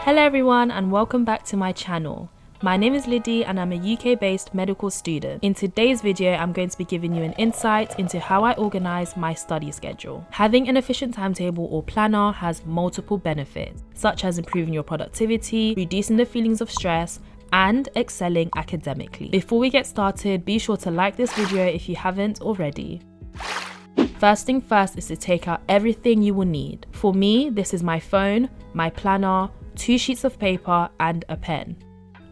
Hello everyone and welcome back to my channel. My name is Liddy and I'm a UK-based medical student. In today's video, I'm going to be giving you an insight into how I organise my study schedule. Having an efficient timetable or planner has multiple benefits, such as improving your productivity, reducing the feelings of stress, and excelling academically. Before we get started, be sure to like this video if you haven't already. First thing first is to take out everything you will need. For me, this is my phone, my planner, 2 sheets of paper and a pen.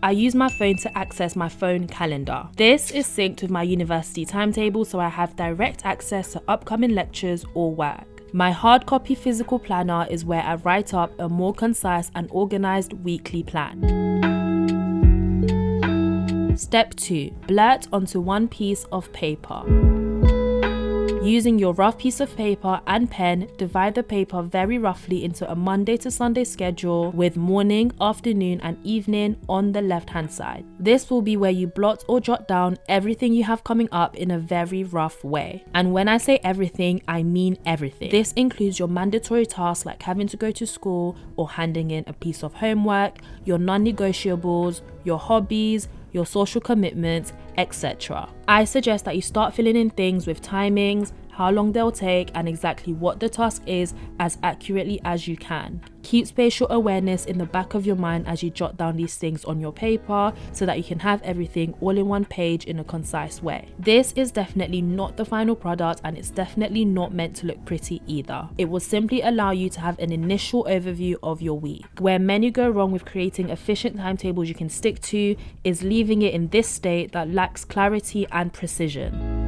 I use my phone to access my phone calendar. This is synced with my university timetable, so I have direct access to upcoming lectures or work. My hard copy physical planner is where I write up a more concise and organised weekly plan. Step 2. Blurt onto one piece of paper. Using your rough piece of paper and pen, divide the paper very roughly into a Monday to Sunday schedule with morning, afternoon and evening on the left hand side. This will be where you blot or jot down everything you have coming up in a very rough way. And when I say everything, I mean everything. This includes your mandatory tasks like having to go to school or handing in a piece of homework, your non-negotiables, your hobbies, your social commitments, etc. I suggest that you start filling in things with timings, how long they'll take, and exactly what the task is as accurately as you can. Keep spatial awareness in the back of your mind as you jot down these things on your paper so that you can have everything all in one page in a concise way. This is definitely not the final product and it's definitely not meant to look pretty either. It will simply allow you to have an initial overview of your week. Where many go wrong with creating efficient timetables you can stick to is leaving it in this state that lacks clarity and precision.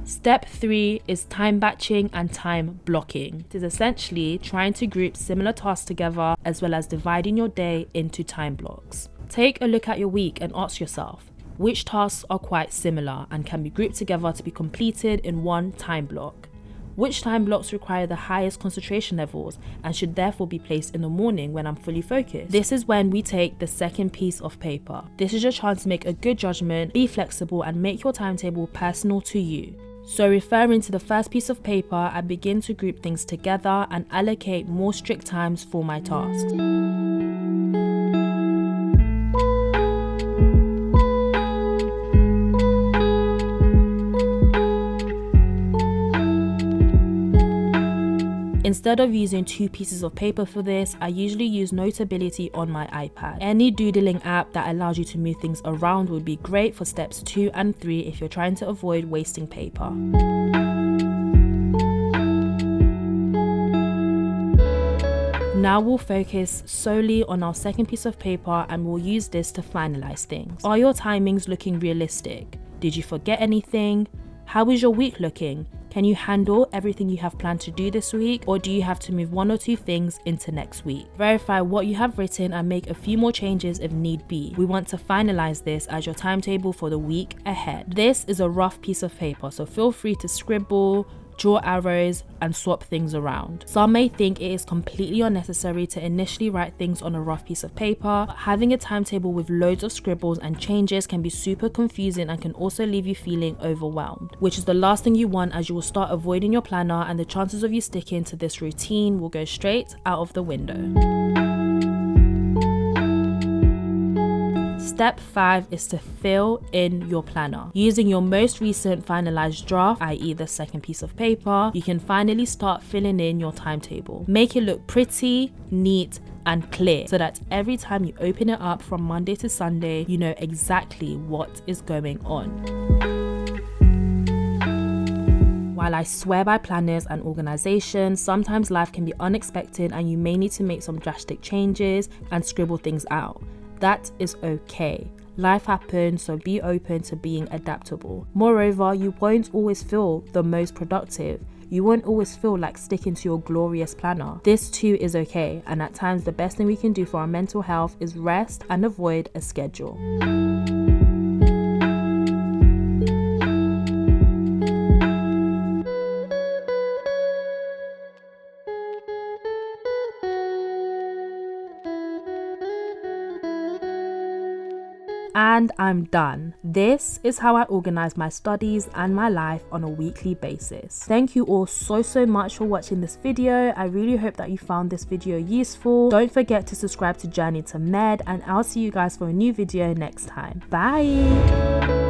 Step 3 is time batching and time blocking. It is essentially trying to group similar tasks together as well as dividing your day into time blocks. Take a look at your week and ask yourself, which tasks are quite similar and can be grouped together to be completed in one time block? Which time blocks require the highest concentration levels and should therefore be placed in the morning when I'm fully focused? This is when we take the second piece of paper. This is your chance to make a good judgment, be flexible and make your timetable personal to you. So referring to the first piece of paper, I begin to group things together and allocate more strict times for my tasks. Instead of using 2 pieces of paper for this, I usually use Notability on my iPad. Any doodling app that allows you to move things around would be great for steps 2 and 3 if you're trying to avoid wasting paper. Now we'll focus solely on our second piece of paper and we'll use this to finalize things. Are your timings looking realistic? Did you forget anything? How is your week looking? Can you handle everything you have planned to do this week, or do you have to move 1 or 2 things into next week? Verify what you have written and make a few more changes if need be. We want to finalize this as your timetable for the week ahead. This is a rough piece of paper, so feel free to scribble, draw arrows and swap things around. Some may think it is completely unnecessary to initially write things on a rough piece of paper, but having a timetable with loads of scribbles and changes can be super confusing and can also leave you feeling overwhelmed, which is the last thing you want, as you will start avoiding your planner and the chances of you sticking to this routine will go straight out of the window. Step 5 is to fill in your planner. Using your most recent finalized draft, i.e. the second piece of paper, you can finally start filling in your timetable. Make it look pretty, neat, and clear so that every time you open it up from Monday to Sunday, you know exactly what is going on. While I swear by planners and organisation, sometimes life can be unexpected and you may need to make some drastic changes and scribble things out. That is okay. Life happens, so be open to being adaptable. Moreover, you won't always feel the most productive. You won't always feel like sticking to your glorious planner. This too is okay, and at times the best thing we can do for our mental health is rest and avoid a schedule. and I'm done. This is how I organize my studies and my life on a weekly basis. Thank you all so much for watching this video. I really hope that you found this video useful. Don't forget to subscribe to Journey to Med, and I'll see you guys for a new video next time. Bye.